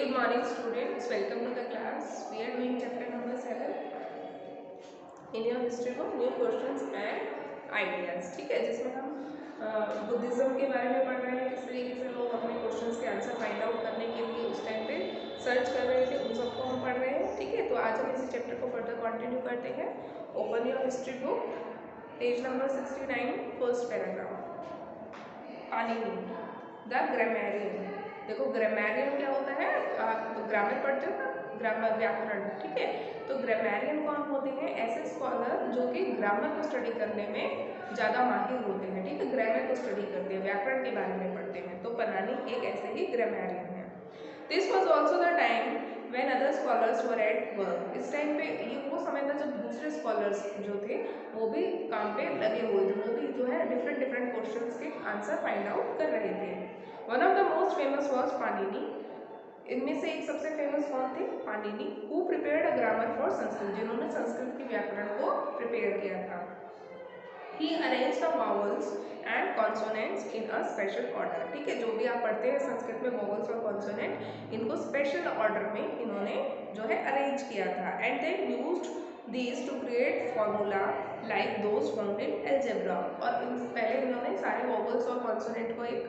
good morning students, welcome to the class. We are doing chapter number 7 in your history book, new questions and ideas. ठीक है, जिसमें हम Buddhism के बारे में पढ़ रहे हैं, किस तरीके से लोग अपने क्वेश्चंस के आंसर फाइंड आउट करने के लिए उस टाइम पे सर्च कर रहे थे, उन सबको हम पढ़ रहे हैं। ठीक है, तो आज हम इसी चैप्टर को फर्दर कंटिन्यू करते हैं। Open your history book, page number 69, first paragraph. Panini the grammarian. देखो ग्रामेरियन क्या होता है, ग्रामर पढ़ते हो ना, ग्रामर व्याकरण। ठीक है, तो ग्रामेरियन कौन होते हैं? ऐसे स्कॉलर जो कि ग्रामर को स्टडी करने में ज़्यादा माहिर होते हैं। ठीक है, ग्रामर को स्टडी करते हैं, व्याकरण के बारे में पढ़ते हैं। तो पाणिनि एक ऐसे ही ग्रामेरियन है। This was also the time when other scholars were at work. इस टाइम पे ये वो समय था जब दूसरे स्कॉलर्स जो थे वो भी काम पे लगे हुए थे, वो भी जो है डिफरेंट डिफरेंट क्वेश्चंस के आंसर फाइंड आउट कर रहे थे। One of the most famous was Panini. इनमें से एक सबसे फेमस कौन थे? Panini, who prepared a grammar for Sanskrit, जिन्होंने संस्कृत के व्याकरण को प्रिपेयर किया था। He arranged the vowels and consonants in a special order। ठीक है, जो भी आप पढ़ते हैं संस्कृत में वॉवल्स और कॉन्सोनेंट, इनको स्पेशल ऑर्डर में इन्होंने जो है अरेंज किया था। And they used these to create formula like those found in algebra। और पहले इन्होंने सारे वॉवल्स और कॉन्सोनेंट को एक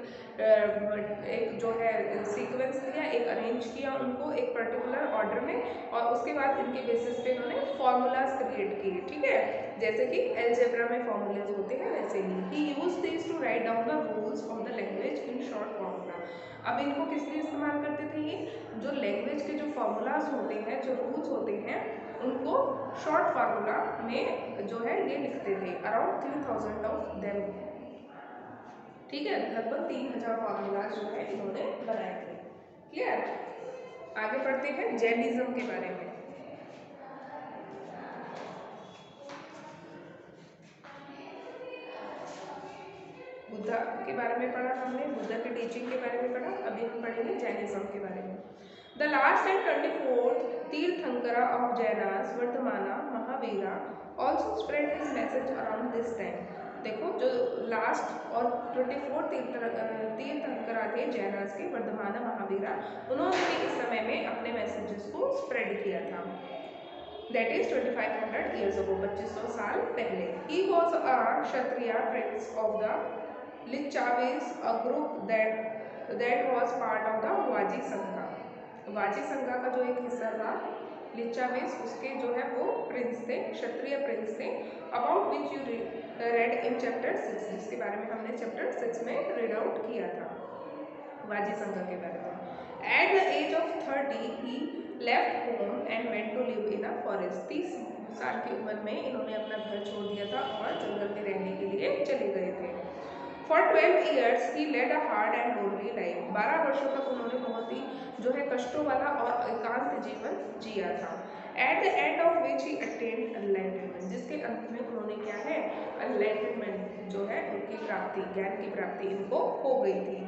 जो है सीक्वेंस दिया, एक अरेंज किया उनको एक पर्टिकुलर ऑर्डर में, और उसके बाद इनके बेसिस पे इन्होंने फॉर्मूलाज क्रिएट किए। ठीक है, जैसे कि एल्जेब्रा में फॉर्मूलाज होते हैं वैसे ही। He used this to write down the rules of the language in short formula. अब इनको किस लिए इस्तेमाल करते थे? ये जो लैंग्वेज के जो फॉर्मूलाज होते हैं, जो रूल्स होते हैं, उनको शॉर्ट फार्मूला में जो है ये लिखते थे। Around 3000 of them. ठीक है, लगभग 3000 फार्मूलाज जो है इन्होंने बनाए थे। क्लियर? आगे पढ़ते हैं जैनिज्म के बारे में। बुद्धा के बारे में पढ़ा हमने, बुद्धा के टीचिंग के बारे में पढ़ा। अभी हम पढ़ेंगे जैनिज्म के बारे में। The last and 24th tirthankara of Jainas Vardhamana Mahavira also spread his message around this time. देखो, जो लास्ट और 24 तीर्थंकरा थे जैनास के, वर्धमाना महावीरा, उन्होंने भी इस समय में अपने मैसेजेस को स्प्रेड किया था। That is 2500 years ago, 2500 साल पहले। He was a Kshatriya prince of the Licchavis, a group that was part of the वाजी संघा। वाजी संघा का जो एक हिस्सा था लिच्चाविस, उसके जो है वो प्रिंस थे, क्षत्रिय प्रिंस थे। About which you read in chapter 6, जिसके बारे में हमने चैप्टर 6 में रीड आउट किया था, वाजी संघा के बारे में। At the age of 30 he left home and went to live in a forest. 30 साल की उम्र में इन्होंने अपना घर छोड़ दिया था और जंगल में रहने के लिए चले गए थे। For 12 years he led a hard and lonely life. 12 वर्षों तक उन्होंने बहुत ही जो है कष्टों वाला और एकांत जीवन जिया था। At the end of which he attend enlightenment, जिसके अंत में उन्होंने क्या है, एनलाइटनमेंट जो है उनकी प्राप्ति, ज्ञान की प्राप्ति इनको हो गई थी।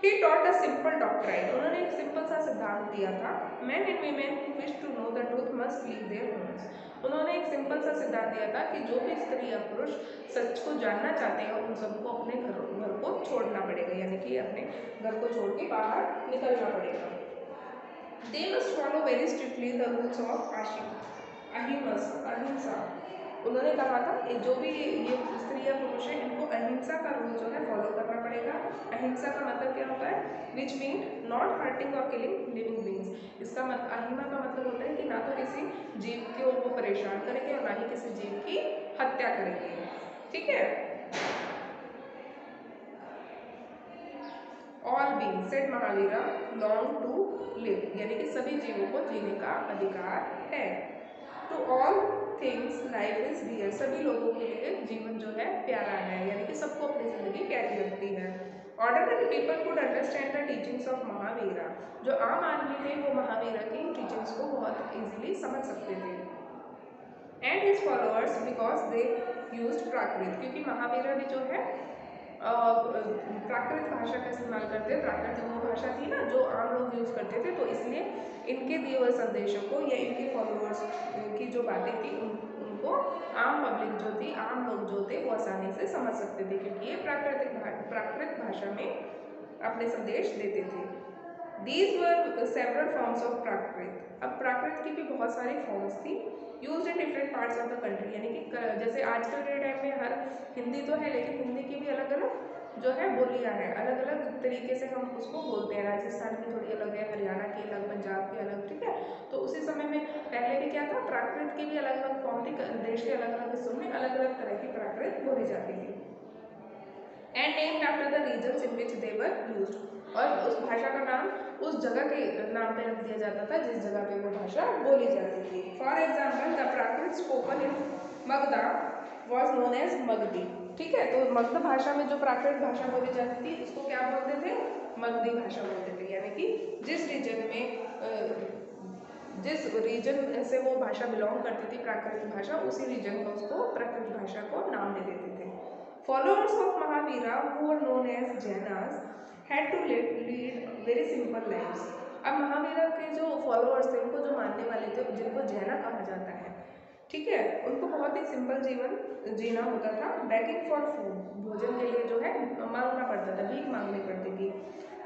He taught a simple doctrine। उन्होंने एक सिंपल सा सिद्धांत दिया था। Men and women who wish to know the truth must leave their homes। उन्होंने एक सिंपल सा सिद्धांत दिया था कि जो भी स्त्री या पुरुष सच को जानना चाहते हैं उन सबको अपने घर को छोड़ना पड़ेगा, यानी कि अपने घर को छोड़ के बाहर निकलना पड़ेगा। They must follow very strictly the rules of अहिंसा। उन्होंने कहा था कि जो भी ये स्त्री या पुरुष है इनको अहिंसा का रूल जो है फॉलो करना पड़ेगा। अहिंसा का मतलब क्या होता है? विच मीन नॉट हर्टिंग और किलिंग लिविंग बींग्स। इसका मतलब, अहिंसा का मतलब होता है कि ना तो किसी जीव को वो परेशान करेंगे और ना ही किसी जीव की हत्या करेंगे। ठीक है। All beings said Mahavira long to live, यानी कि सभी जीवों को जीने का अधिकार है। To all things life is dear, सभी लोगों के लिए जीवन जो है प्यारा है, यानी कि सबको अपनी जिंदगी प्यारी लगती है। Ordinary people could understand the teachings of Mahavira, जो आम आदमी थे वो महावीरा की टीचिंग्स को बहुत इजीली समझ सकते थे। And his followers because they used Prakrit, क्योंकि महावीरा भी जो है प्राकृत भाषा का इस्तेमाल करते हैं। प्राकृत वो भाषा थी ना जो आम लोग यूज़ करते थे, तो इसलिए इनके दिए हुए संदेशों को या इनके फॉलोअर्स की जो बातें थी उनको आम पब्लिक जो थी, आम लोग जो थे वो आसानी से समझ सकते थे, क्योंकि ये प्राकृत भाषा में अपने संदेश देते थे। These were several forms of Prakrit. अब प्राकृत की भी बहुत सारी फॉर्म्स थी use in different parts of the country, यानी कि जैसे आजकल के टाइम में हर हिंदी तो है लेकिन हिंदी की भी अलग अलग जो है बोलियाँ हैं, अलग अलग तरीके से हम उसको बोलते हैं। राजस्थान की थोड़ी अलग है, हरियाणा की अलग, पंजाब की अलग, ठीक है। तो उसी समय में पहले भी क्या था, प्राकृत की भी अलग अलग फॉर्म थी, देश के अलग अलग हिस्सों में अलग अलग तरह की प्राकृत बोली जाती थी। And named after the regions in which they were used, और उस भाषा का नाम उस जगह के नाम पे रख दिया जाता था जिस जगह पे वो भाषा बोली जाती थी। For example the Prakrit spoken in Magadha was known as Magadhi, ठीक है। तो मगध भाषा में जो प्राकृत भाषा बोली जाती थी उसको क्या बोलते थे, मगधी भाषा बोलते थे, यानी कि जिस रीजन में जिस रीजन से वो भाषा बिलोंग करती थी प्राकृत भाषा, उसी रीजन का उसको प्राकृत भाषा को नाम दे देते थे। Followers of Mahavira, who were known as Jainas, had to lead very simple lives. अब महावीरा के जो फॉलोअर्स थे, उनको जो मानने वाले थे, जिनको जैना कहा जाता है, ठीक है, उनको बहुत ही सिंपल जीवन जीना होता था। बेगिंग फॉर फूड, भोजन के लिए जो है मांगना पड़ता था, भीख मांगनी पड़ती थी।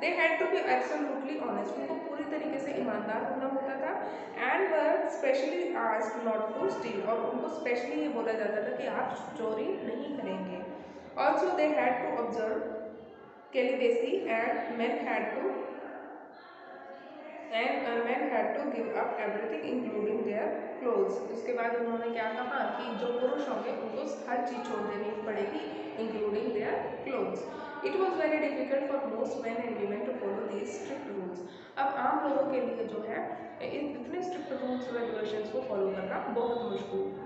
They had to be absolutely honest, उनको पूरी तरीके से ईमानदार होना होता था। And were specially asked not to steal, और उनको स्पेशली ये बोला जाता था कि आप चोरी नहीं करेंगे। Also, they had to observe celibacy, and men had to give up everything including their clothes. उसके बाद उन्होंने क्या कहा कि जो पुरुष होंगे उनको हर चीज़ छोड़ देनी पड़ेगी including their clothes. It was very difficult for most men and women to follow these strict rules. अब आम लोगों के लिए जो है इतने स्ट्रिक्ट रूल्स रेगुलेशंस को फॉलो करना बहुत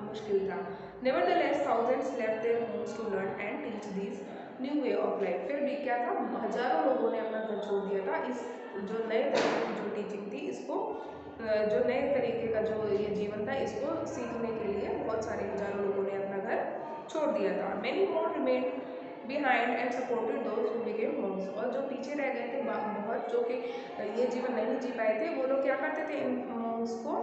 मुश्किल था। Nevertheless, thousands left their homes to learn and teach these new way of life. फिर भी क्या था, हजारों लोगों ने अपना घर छोड़ दिया था, इस जो नए तरीके की जो टीचिंग थी, इसको जो नए तरीके का जो ये जीवन था, इसको सीखने के लिए बहुत सारे हजारों लोगों ने अपना घर छोड़ दिया था। Many more remain behind and supported those who became Monks, और जो पीछे रह गए थे बहुत, जो कि ये जीवन नहीं जी पाए थे, वो लोग क्या करते थे, इन मॉन्क्स को,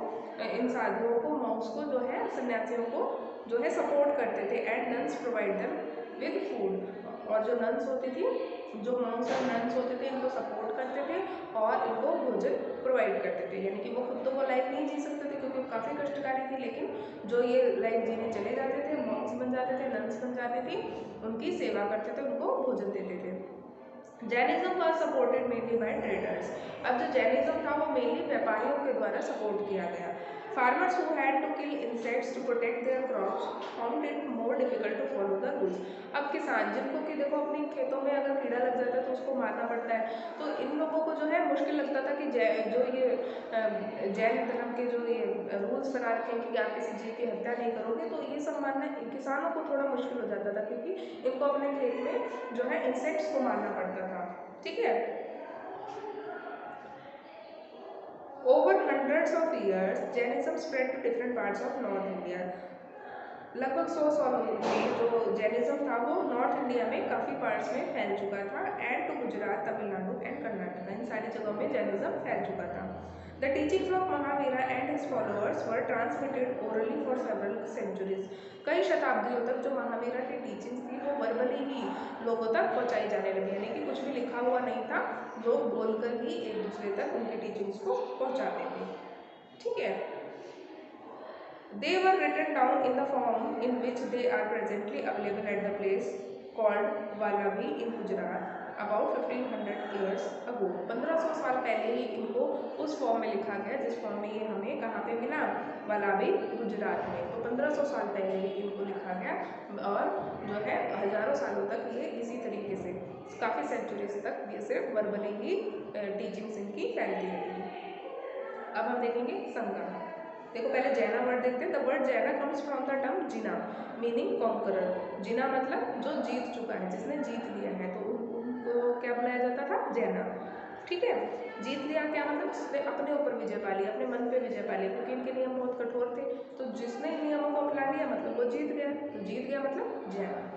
इन साधुओं को, मॉन्क्स को जो है, सन्यासियों को जो है सपोर्ट करते थे। And nuns provide them with food, और जो नन्स होती थी, जो मॉन्क्स और नन्स होते थे, इनको सपोर्ट करते थे और इनको भोजन प्रोवाइड करते थे। यानी कि वो खुद तो वो लाइफ नहीं जी सकते थे क्योंकि वो काफ़ी कष्टकारी थी, लेकिन जो ये लाइफ जीने चले जाते थे, मॉन्क्स बन जाते थे, नन्स बन जाते थे, उनकी सेवा करते थे, उनको भोजन देते थे। Jainism was supported mainly by traders, अब जो जैनिज्म था वो मेनली व्यापारियों के द्वारा सपोर्ट किया गया। Farmers who had to kill insects to protect their crops found it more difficult to follow the rules. अब किसान जिनको कि देखो अपने खेतों में अगर कीड़ा लग जाता है तो उसको मारना पड़ता है, तो इन लोगों को जो है मुश्किल लगता था कि जो ये जैन धर्म के जो ये रूल्स बना रखे हैं कि आप किसी जीव की हत्या नहीं करोगे, तो ये सब मानना किसानों को थोड़ा मुश्किल हो जाता था क्योंकि इनको अपने खेत में जो है इंसेक्ट्स को मारना पड़ता था, ठीक है। Over hundreds of years, Jainism spread to different parts of North India. लगभग 100 सालों में जो जैनिज्म था वो नॉर्थ इंडिया में काफ़ी पार्ट्स में फैल चुका था, and to Gujarat, Tamil Nadu and Karnataka, इन सारी जगहों में जैनिज्म फैल चुका था। The teachings of Mahavira and his followers were transmitted orally for several centuries. कई शताब्दियों तक जो महावीरा की टीचिंग्स थी वो वर्बली ही लोगों तक पहुँचाई जाने लगी, यानी कि कुछ भी लिखा हुआ नहीं था, लोग बोलकर ही एक दूसरे तक उनकी टीचिंग्स को पहुँचाते थे, ठीक है। They were written down in the form in which they are presently available at the place called Vallavi in Gujarat about 1500 years ago. 1500 साल पहले ही इनको उस फॉर्म में लिखा गया जिस फॉर्म में ये हमें कहाँ पे मिला, वल्लभी गुजरात में। तो 1500 साल पहले ही इनको लिखा गया और जो है हजारों सालों तक ये इसी तरीके से काफ़ी सेंचुरीज तक ये सिर्फ वर्बली ही टीचिंग्स इनकी फैलती रही। अब हम देखेंगे संगम। देखो पहले जैना वर्ड देखते हैं। The word Jaina comes from the term jina meaning conqueror. Jina मतलब जो जीत चुका है, जिसने जीत लिया है, तो उनको क्या बुलाया जाता था, जैना, ठीक है। जीत लिया क्या मतलब, जिसने अपने ऊपर विजय पा लिया, अपने मन पे विजय पा लिया, क्योंकि इनके नियम बहुत कठोर थे, तो जिसने नियमों को अपना लिया मतलब वो जीत गया, तो जीत गया मतलब Jain.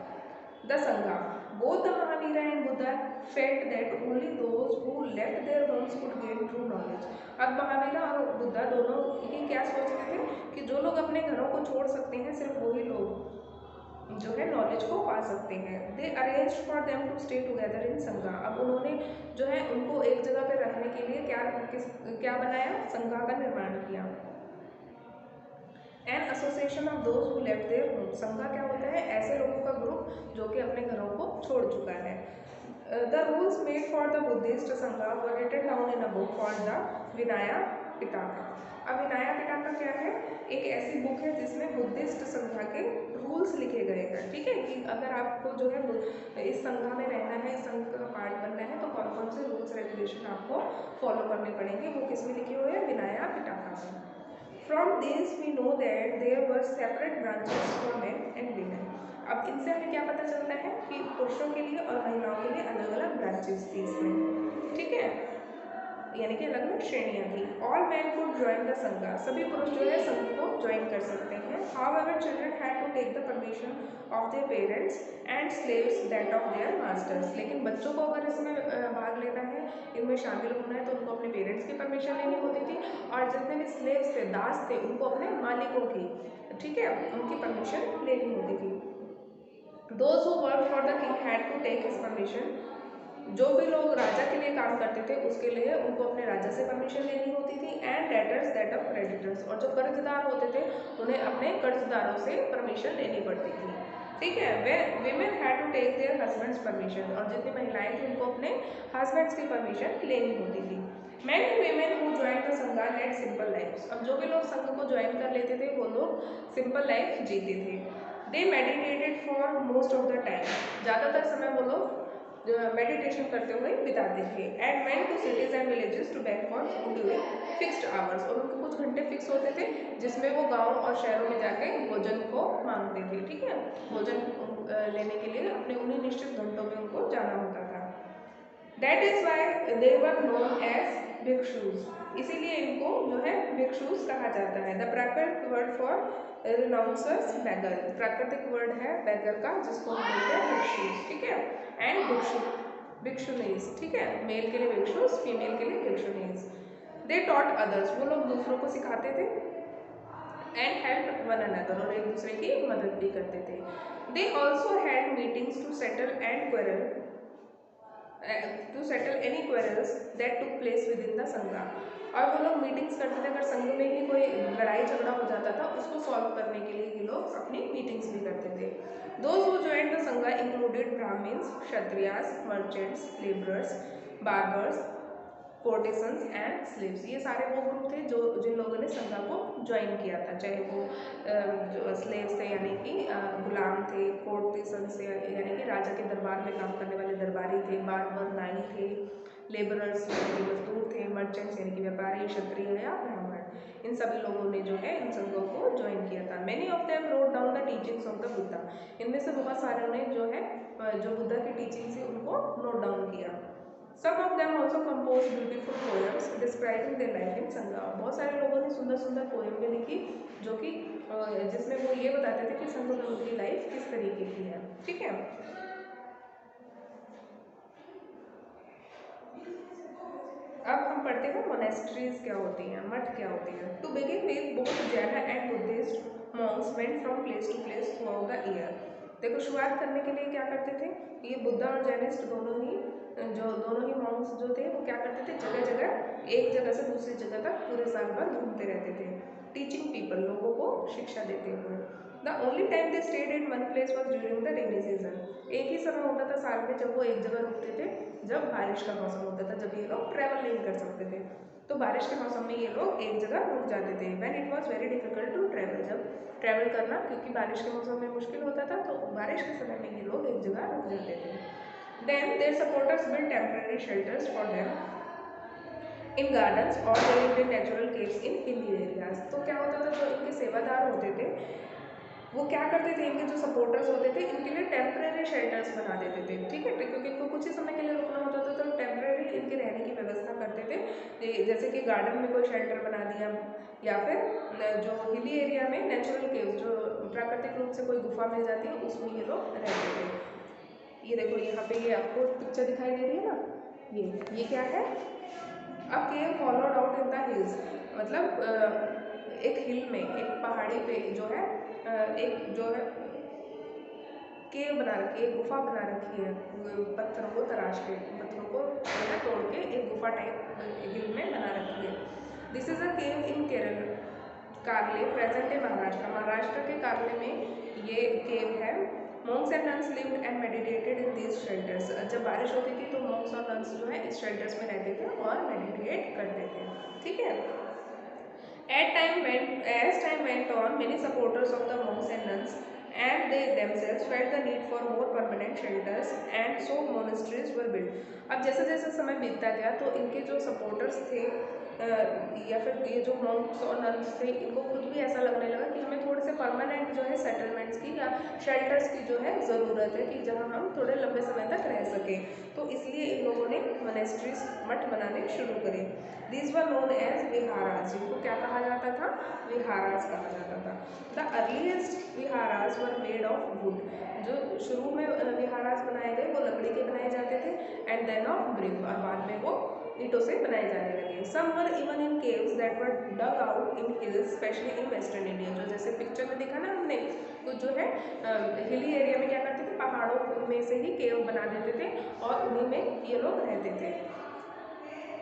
The Sangha. Both the Mahavira and Buddha felt that only those who left their homes could gain true knowledge. अब महावीरा और बुद्धा दोनों ही क्या सोचते थे कि जो लोग अपने घरों को छोड़ सकते हैं सिर्फ वही लोग जो है नॉलेज को पा सकते हैं। They arrange for them to stay together in sangha. अब उन्होंने जो है उनको एक जगह पे रखने के लिए क्या बनाया, संघा का निर्माण किया। An association of those who left their home. संघा क्या होता है, ऐसे लोगों का ग्रुप जो कि अपने घरों को छोड़ चुका है। The rules made for the Buddhist sangha were written down in a book called the Vinaya Pitaka. अब विनया पिटका क्या है, एक ऐसी बुक है जिसमें बुद्धिस्ट संघा के रूल्स लिखे गए हैं। ठीक है, कि अगर आपको जो है इस संघा में रहना है, इस संघ का पार्ट बनना है, तो कौन कौन से रूल्स रेगुलेशन आपको फॉलो करने पड़ेंगे, वो किस में लिखे हुए हैं, विनया पिटका में। From these we know that there were separate branches for men and women. अब इनसे हमें क्या पता चलता है कि पुरुषों के लिए और महिलाओं के लिए अलग अलग ब्रांचेस थी इसमें। ठीक है, यानी कि अलग अलग श्रेणियाँ थी। All man could join the संघा। सभी पुरुष जो है संघ को ज्वाइन कर सकते हैं। However, children had to take the permission of their parents and slaves that of their masters. लेकिन बच्चों को अगर इसमें भाग लेना है, इनमें शामिल होना है, तो उनको अपने पेरेंट्स की परमिशन लेनी होती थी, और जितने भी स्लेव्स थे, दास थे, उनको अपने मालिकों की, ठीक है, उनकी परमिशन लेनी होती थी। Those who worked for the king had to take his permission. जो भी लोग राजा के लिए काम करते थे उसके लिए उनको अपने राजा से परमिशन लेनी होती थी। And debtors that of creditors. और जो कर्जदार होते थे उन्हें अपने कर्जदारों से परमिशन लेनी पड़ती थी। ठीक है, वे women had to take their husband's permission. और जितनी महिलाएं थी उनको अपने हस्बैंड्स की परमिशन लेनी होती थी। Man and women who join the संघा लेड सिंपल लाइफ। अब जो भी लोग संघ को ज्वाइन कर लेते थे वो लोग सिंपल लाइफ जीते थे। They meditated for most of the time. ज़्यादातर समय वो लोग मेडिटेशन करते हुए बिताते थे। And went to cities and villages to beg for during fixed hours. और उनके कुछ घंटे फिक्स होते थे जिसमें वो गांव और शहरों में जाके भोजन को मांगते थे। ठीक है, भोजन लेने के लिए अपने उन्हीं निश्चित घंटों में उनको जाना होता था। That is why they were known as bhikshus. इसीलिए इनको जो है भिक्षुस कहा जाता है। द प्राकृतिक वर्ड फॉर रिनाउंसर्स बैगर। प्राकृतिक वर्ड है बैगर का, जिसको हम बोलते हैं भिक्षुस। ठीक है, एंड भिक्षुनीज। ठीक है, मेल के लिए भिक्षुस, फीमेल के लिए भिक्षुनीज। They taught others. वो लोग दूसरों को सिखाते थे। And help one another. और एक दूसरे की मदद भी करते थे। They also had meetings to settle and quarrel any quarrels that took place within the sangha. और वो लोग मीटिंग्स करते थे, अगर संघ में ही कोई लड़ाई झगड़ा हो जाता था उसको सॉल्व करने के लिए ये लोग अपनी मीटिंग्स भी करते थे। Those who joined the sangha included Brahmans, Kshatriyas, merchants, labourers, barbers, courtesans and slaves. ये सारे वो ग्रुप थे जो जिन लोगों ने संघा को ज्वाइन किया था, चाहे वो जो स्लेव्स थे यानी कि गुलाम थे, कोर्टिसन्स थे यानी कि राजा के दरबार में काम करने वाले दरबारी थे, बार्बर नाई थे, लेबरर्स यानी कि मजदूर थे, मर्चेंट्स यानी कि व्यापारी, क्षत्रिय या ब्राह्मण। इन सभी लोगों ने जो है इन संघों को ज्वाइन किया था। Many of them wrote down the teachings of the Buddha. इनमें से बहुत सारे ने जो है जो बुद्धा की टीचिंग्स है उनको नोट डाउन किया। Some of them also composed beautiful poems describing their life in संघा। बहुत सारे लोगों ने सुंदर सुंदर पोएम भी लिखी जो कि जिसमें वो ये बताते थे कि संघ में उनकी लाइफ किस तरीके की है। ठीक है, अब हम पढ़ते हैं मोनेस्ट्रीज क्या होती हैं, मठ क्या होती है। To begin with both Jain and Buddhist monks went from place to place throughout the year. देखो, शुरुआत करने के लिए क्या करते थे, ये बुद्धा और जैनिस्ट दोनों ही मॉन्क्स जो थे वो क्या करते थे, जगह जगह एक जगह से दूसरी जगह तक पूरे साल भर घूमते रहते थे, टीचिंग पीपल, लोगों को शिक्षा देते हुए। The only time they stayed in one place was during the rainy season. एक ही समय होता था साल में जब वो एक जगह रुकते थे, जब बारिश का मौसम होता था, जब ये लोग ट्रैवल नहीं कर सकते थे, तो बारिश के मौसम में ये लोग एक जगह रुक जाते थे। When it was very difficult to travel. जब ट्रैवल करना क्योंकि बारिश के मौसम में मुश्किल होता था, तो बारिश के समय में ये लोग एक जगह रुक जाते थे। Then their supporters build temporary shelters for them in gardens और they lived in natural caves in hilly areas. तो क्या होता था, जो इनके सेवादार होते थे वो क्या करते थे, इनके जो सपोर्टर्स होते थे इनके लिए टेम्परेरी शेल्टर्स बना देते थे। ठीक है, क्योंकि इनको कुछ ही समय के लिए रुकना होता था, तो टेम्परेरी इनके रहने की व्यवस्था करते थे। जैसे कि गार्डन में कोई शेल्टर बना दिया, या फिर जो हिली एरिया में नेचुरल केव्स, जो प्राकृतिक रूप से कोई गुफा मिल जाती है, उसमें ये लोग रहते थे। ये देखो, यहाँ पे ये आपको पिक्चर दिखाई दे रही है ना, ये क्या है, a cave hollowed out in the hills. मतलब एक हिल में, एक पहाड़ी पे जो है एक जो है केव बना रखी है, गुफा बना रखी है, पत्थरों को तराश के, पत्थरों को तोड़ के एक गुफा टाइप हिल में बना रखी है। This is a cave in Kerala Karle present है महाराष्ट्र, महाराष्ट्र के कार्ले में ये केव है। Monks and nuns lived and meditated in these shelters, जब बारिश होती थी तो मॉन्क्स और नन्स जो है इस शेल्टर्स में रहते थे और मेडिटेट करते थे, ठीक है। As time went on, many supporters of the monks and nuns and they themselves felt the need for more permanent shelters and so monasteries were built. अब जैसे जैसे समय बीतता गया तो इनके जो सपोर्टर्स थे या फिर ये जो मॉन्क्स और नन्स थे, इनको खुद भी ऐसा लगने लगा कि हमें थोड़े से परमानेंट जो है सेटलमेंट्स की या शेल्टर्स की जो है ज़रूरत है, कि जहाँ हम थोड़े लंबे समय तक रह सकें। तो इसलिए इन लोगों ने मोनेस्ट्रीज मठ बनाने शुरू करे। These were known as viharas, जिनको क्या कहा जाता था, विहारास कहा जाता था। The earliest viharas were made of wood, जो शुरू में विहारास बनाए गए वो लकड़ी के बनाए जाते थे, एंड देन ऑफ ब्रिक, और बाद में वो ईंटों से बनाए जाने लगे। Some were even in caves that were dug out in hills, especially in western India, जो जैसे पिक्चर में देखा ना हमने, कुछ जो है हिली एरिया में क्या करते थे, पहाड़ों में से ही केव बना देते थे और उन्हीं में ये लोग रहते थे।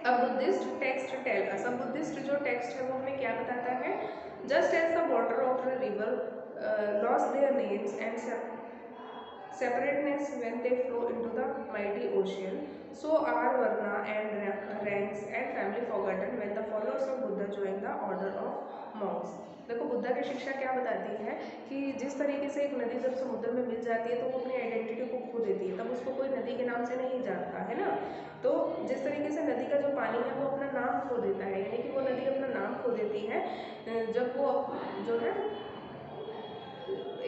अब बुद्धिस्ट टेक्स्ट टेल अस, अब बुद्धिस्ट जो टेक्स्ट है वो हमें क्या बताता है, just as the water of the river lost their names and separateness when they flow into the mighty ocean, so are varna and ranks and family forgotten when the followers of Buddha join the order of monks. देखो बुद्धा की शिक्षा क्या बताती है कि जिस तरीके से एक नदी जब समुद्र में मिल जाती है तो वो अपनी आइडेंटिटी को खो देती है, तब उसको कोई नदी के नाम से नहीं जानता है ना। तो जिस तरीके से नदी का जो पानी है वो अपना नाम खो देता है, यानी कि वो नदी अपना नाम खो देती है जब वो जो है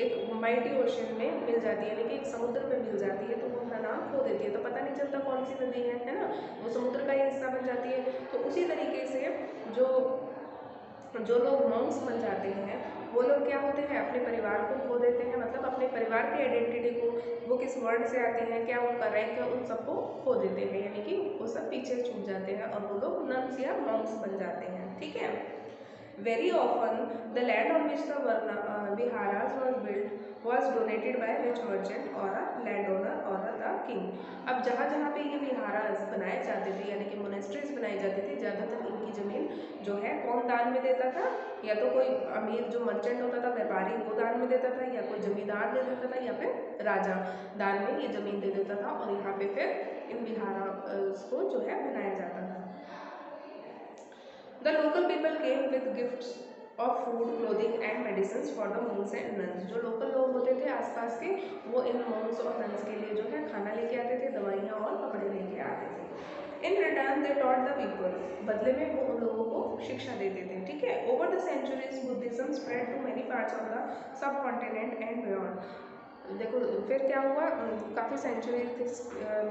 एक माइटी ओशन में मिल जाती है, यानी कि एक समुद्र में मिल जाती है, तो वो अपना नाम खो देती है, तो पता नहीं चलता कौन सी नदी है ना, वो समुद्र का ही हिस्सा बन जाती है। तो उसी तरीके से जो लोग मॉन्क्स बन जाते हैं वो लोग क्या होते हैं, अपने परिवार को खो देते हैं, मतलब अपने परिवार की आइडेंटिटी को, वो किस वर्ड से आते हैं, क्या उनका रैंक है, उन सबको खो देते हैं, यानी कि वो सब पीछे छूट जाते हैं और वो लोग नन्स या मॉन्क्स बन जाते हैं, ठीक है। Very often, the land on which the viharas was built was donated by a rich merchant or a landowner or the king. अब जहाँ जहाँ पे ये विहारास बनाए जाते थे, यानी कि मोनेस्ट्रीज बनाई जाती थी, ज़्यादातर इनकी ज़मीन जो है कौन दान में देता था, या तो कोई अमीर जो मर्चेंट होता था, व्यापारी, वो दान में देता था, या कोई जमींदार दे देता था, या फिर राजा दान में ये ज़मीन दे देता था, और यहाँ पे फिर इन विहारास को जो है बनाया जाता था। The local people came with gifts of food, clothing and medicines for the monks and nuns. जो लोकल लोग होते थे आसपास के, वो इन monks और nuns के लिए जो है खाना लेके आते थे, दवाइयाँ और कपड़े लेके आते थे। In return they taught the people, बदले में वो उन लोगों को शिक्षा देते थे, ठीक है। Over the centuries Buddhism spread to many parts of the subcontinent and beyond. देखो फिर क्या हुआ, काफ़ी सेंचुरी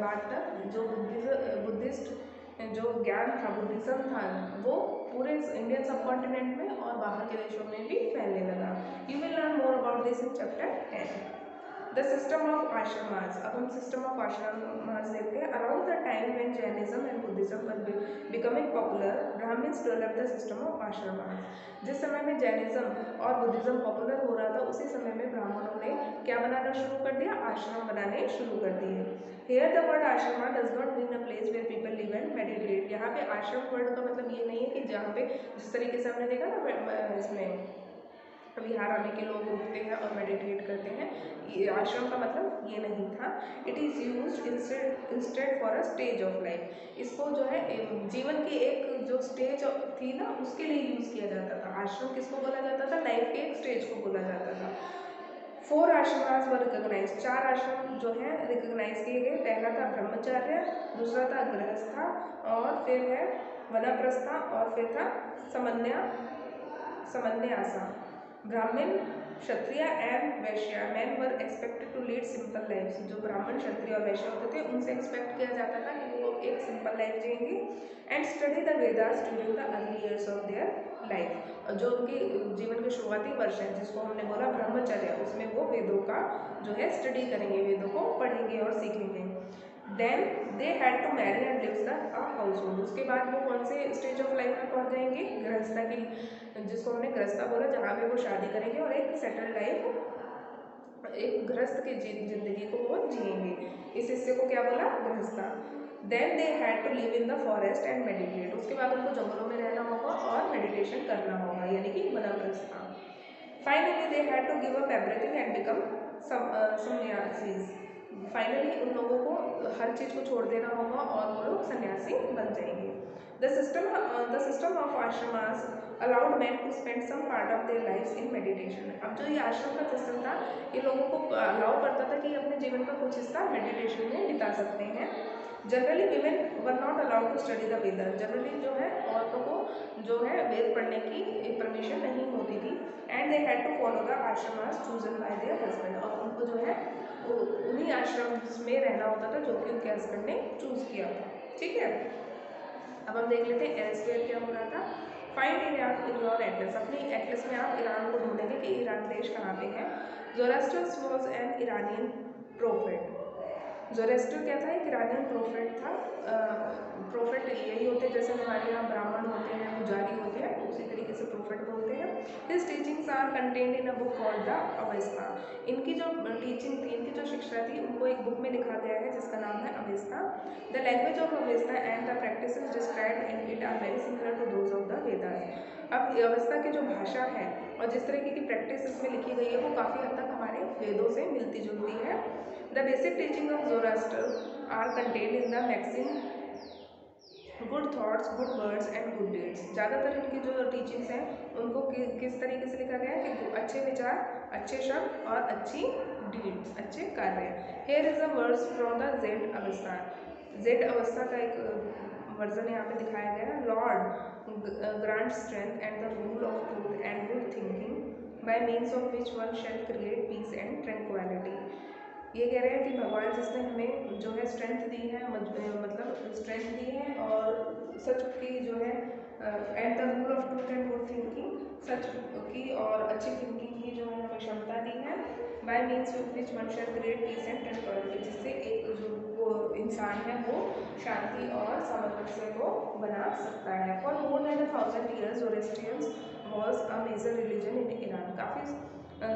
बाद तक जो बुद्धिस्ट जो ज्ञान था, बुद्धिज्म था, वो पूरे इंडियन सब कॉन्टिनेंट में और बाहर के देशों में भी फैलने लगा। You will learn more about this in chapter 10। The system of ashramas, अब हम सिस्टम ऑफ आश्रमास देखते हैं। Around the time when Jainism and Buddhism were becoming popular, Brahmans develop the system of ashramas. जिस समय में जैनिज्म और बुद्धिज्म पॉपुलर हो रहा था, उसी समय में ब्राह्मणों ने क्या बनाना शुरू कर दिया, आश्रम बनाने शुरू कर दिए। Here the word ashram does not mean a place where people live and meditate। यहाँ पे आश्रम वर्ड का मतलब ये नहीं है कि जहाँ पे जिस तरीके से हमने देखा ना इसमें विहार में के लोग रुकते हैं और मेडिटेट करते हैं, ये आश्रम का मतलब ये नहीं था। It is used instead for a stage of life. इसको जो है जीवन की एक जो स्टेज थी ना, उसके लिए यूज़ किया जाता था। आश्रम किसको बोला जाता था, लाइफ के एक स्टेज को बोला जाता था। 4 आश्रमास वर रिकॉग्नाइज, 4 आश्रम जो है रिकॉग्नाइज किए गए। पहला था ब्रह्मचर्य, दूसरा था गृहस्था, और फिर है वनप्रस्था, और फिर था समन्यासा। Brahmin, Kshatriya and Vaishya men were expected to lead simple life. जो ब्राह्मण, क्षत्रिय और वैश्य होते थे उनसे एक्सपेक्ट किया जाता था कि वो एक सिंपल लाइफ जिएंगे and study the Vedas during the early years of their life. जो उनके जीवन के शुरुआती वर्ष हैं, जिसको हमने बोला ब्रह्मचर्य, उसमें वो वेदों का जो है स्टडी करेंगे, वेदों को पढ़ेंगे और सीखेंगे। Then they had to marry and live the household. उसके बाद वो कौन से स्टेज ऑफ लाइफ में पहुंच जाएंगे, गृहस्था की, जिसको हमने गृहस्था बोला, जहाँ पे वो शादी करेंगे और एक सेटल्ड लाइफ एक गृहस्थ की जिंदगी को वो जिएंगे। इस हिस्से को क्या बोला, grihastha. Then they had to live in the forest and meditate, उसके बाद उनको जंगलों में रहना होगा और मेडिटेशन करना होगा, यानी कि vanaprastha. Finally they had to give up everything and become sanyasis, finally उन लोगों को हर चीज़ को छोड़ देना होगा और वो लोग सन्यासी बन जाएंगे। The system of ashramas allowed men to spend some part of their lives in meditation. अब जो ये आश्रम का सिस्टम था, ये लोगों को अलाउ करता था कि अपने जीवन का कुछ हिस्सा मेडिटेशन में बिता सकते हैं। Generally women were not allowed to study the Veda, generally जो है औरतों को जो है वेद पढ़ने की परमिशन नहीं होती थी। And they had to follow the ashramas chosen by their husband, और उनको जो है उन्हीं आश्रम में रहना होता था जो कि उनके हस्बैंड ने चूज किया था। ठीक है, अब हम देख लेते हैं एल्सवेयर क्या हो रहा था। Find Iran in your Atlas, अपनी एटलस में आप ईरान को ढूंढेंगे कि ईरान देश कहाँ पे है। ज़ोरास्टर वाज एन इरानियन प्रोफेट, ज़ोरास्टर क्या था, एक इरानियन प्रोफेट था। प्रोफेट यही होते हैं जैसे हमारे यहाँ ब्राह्मण होते हैं, पुजारी होते हैं, उसी तरीके से प्रोफेट बोलते हैं। His teachings are contained in a book called the Avesta, इनकी जो टीचिंग थी, इनकी जो शिक्षा थी, उनको एक बुक में लिखा गया है जिसका नाम है Avesta. The language of Avesta and the practices described in it are very similar to those of the Vedas. अब अवेस्ता की जो भाषा है और जिस तरीके की प्रैक्टिस इसमें लिखी गई है वो काफ़ी हद तक हमारे वेदों से मिलती जुलती है। The basic teaching of Zoroaster are contained in the maxim good thoughts, good words and good deeds। ज़्यादातर इनकी जो टीचिंग्स हैं उनको किस तरीके से लिखा गया है कि अच्छे विचार, अच्छे शब्द और अच्छी डीड्स, अच्छे कार्य। Here is a verse from the Zend Avesta, Zend Avesta का एक वर्जन यहाँ पे दिखाया गया है। Lord grant strength and the rule of truth and good thinking by means of which one shall create peace and tranquillity. ये कह रहे हैं कि भगवान जिसने हमें जो है स्ट्रेंथ दी है, मतलब स्ट्रेंथ दी है और सच की जो है and the rule of truth and good thinking, सच की और अच्छी थिंकिंग की जो है हमें क्षमता दी है। By means of which one shall create peace and tranquillity, जिससे एक जो वो इंसान है वो शांति और सामंजस्य को बना सकता है। For more than 1000 years Zoroastrians was a major religion in Iran, काफ़ी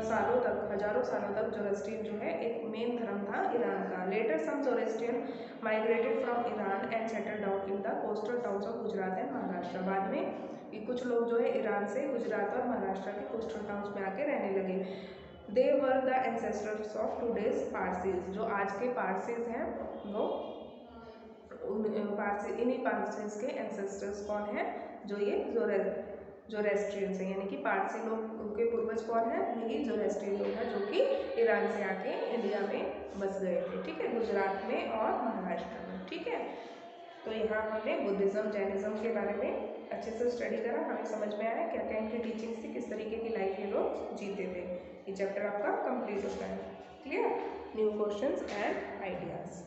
सालों तक, हजारों सालों तक ज़ोरास्ट्रियन जो है एक मेन धर्म था ईरान का। Later some Zoroastrian migrated from Iran and settled down in the coastal towns of Gujarat and Maharashtra. बाद में ये कुछ लोग जो है ईरान से गुजरात और महाराष्ट्र के कोस्टल टाउन्स में आके रहने लगे। They were the ancestors of today's Parsis, जो आज के पारसीज हैं वो पारसी, इन्हीं पारसीज के एंसेस्टर्स कौन हैं, जो ये ज़ोरास्ट्रियंस हैं, यानी कि पारसी लोग के पूर्वज कौन है, यही ज़ोरास्ट्रियन लोग हैं जो कि ईरान से आके इंडिया में बस गए थे। ठीक है, गुजरात में और महाराष्ट्र में। ठीक है, तो यहाँ हमने बुद्धिज़्म जैनिज़्म के बारे में अच्छे से स्टडी करा, हमें समझ में आया क्या क्या इनकी टीचिंग्स थी, किस तरीके की लाइफ ये लोग जीते थे। ये चैप्टर आपका कंप्लीट होता है। Clear, new questions and ideas.